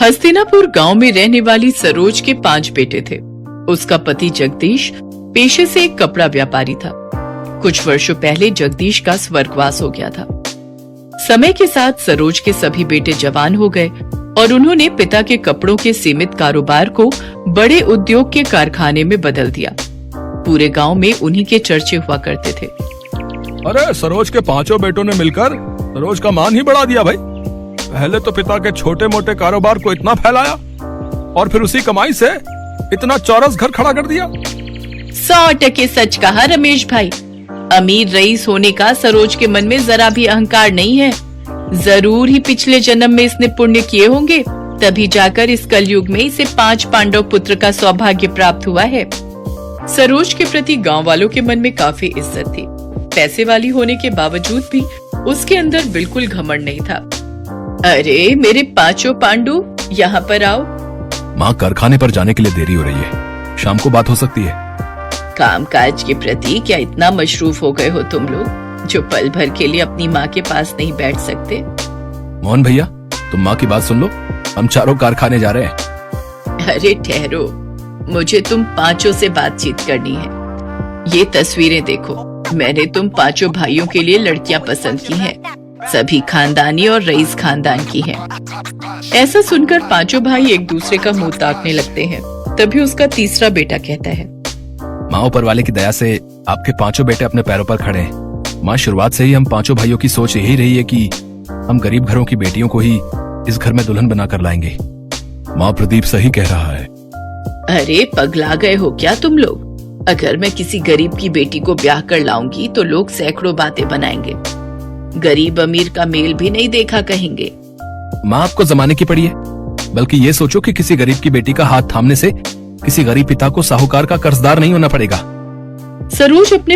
हस्तिनापुर गांव में रहने वाली सरोज के 5 बेटे थे। उसका पति जगदीश पेशे से एक कपड़ा व्यापारी था। कुछ वर्षों पहले जगदीश का स्वर्गवास हो गया था। समय के साथ सरोज के सभी बेटे जवान हो गए और उन्होंने पिता के कपड़ों के सीमित कारोबार को बड़े उद्योग के कारखाने में बदल दिया। पूरे गांव में उन्हीं के चर्चे हुआ करते थे। अरे सरोज के 5 बेटों ने मिलकर सरोज का मान ही बढ़ा दिया भाई। पहले तो पिता के छोटे मोटे कारोबार को इतना फैलाया और फिर उसी कमाई से इतना चौरस घर खड़ा कर दिया। 100% सच कहा रमेश भाई। अमीर रईस होने का सरोज के मन में जरा भी अहंकार नहीं है। जरूर ही पिछले जन्म में इसने पुण्य किए होंगे, तभी जाकर इस कलयुग में इसे 5 पांडव पुत्र का सौभाग्य प्राप्त हुआ है। सरोज के प्रति गांव वालों के मन में काफी इज्जत थी। पैसे वाली होने के बावजूद भी उसके अंदर बिल्कुल घमंड नहीं था। अरे मेरे 5 पांडु, यहाँ पर आओ। माँ, कारखाने पर जाने के लिए देरी हो रही है, शाम को बात हो सकती है। कामकाज के प्रति क्या इतना मशरूफ हो गए हो तुम लोग, जो पल भर के लिए अपनी माँ के पास नहीं बैठ सकते? मोहन भैया, तुम माँ की बात सुन लो, हम चारों कारखाने जा रहे हैं। अरे ठहरो, मुझे तुम 5 से बातचीत करनी है। ये तस्वीरें देखो, मैंने तुम 5 भाइयों के लिए लड़कियां पसंद की हैं। सभी खानदानी और रईस खानदान की हैं। ऐसा सुनकर 5 भाई एक दूसरे का मुंह ताकने लगते हैं। तभी उसका तीसरा बेटा कहता है, माँ, ऊपर वाले की दया से आपके 5 बेटे अपने पैरों पर खड़े हैं। माँ, शुरुआत से ही हम 5 भाइयों की सोच यही रही है कि हम गरीब घरों की बेटियों को ही इस घर में दुल्हन बनाकर लाएंगे। माँ, प्रदीप सही कह रहा है। अरे पगला गए हो क्या तुम लोग? अगर मैं किसी गरीब की बेटी को ब्याह कर लाऊंगी तो लोग सैकड़ों बातें बनाएंगे। गरीब अमीर का मेल भी नहीं देखा कहेंगे। माँ, आपको जमाने की पड़ी है, बल्कि ये सोचो कि किसी गरीब की बेटी का हाथ थामने से किसी गरीब पिता को साहूकार का कर्जदार नहीं होना पड़ेगा। सरोज अपने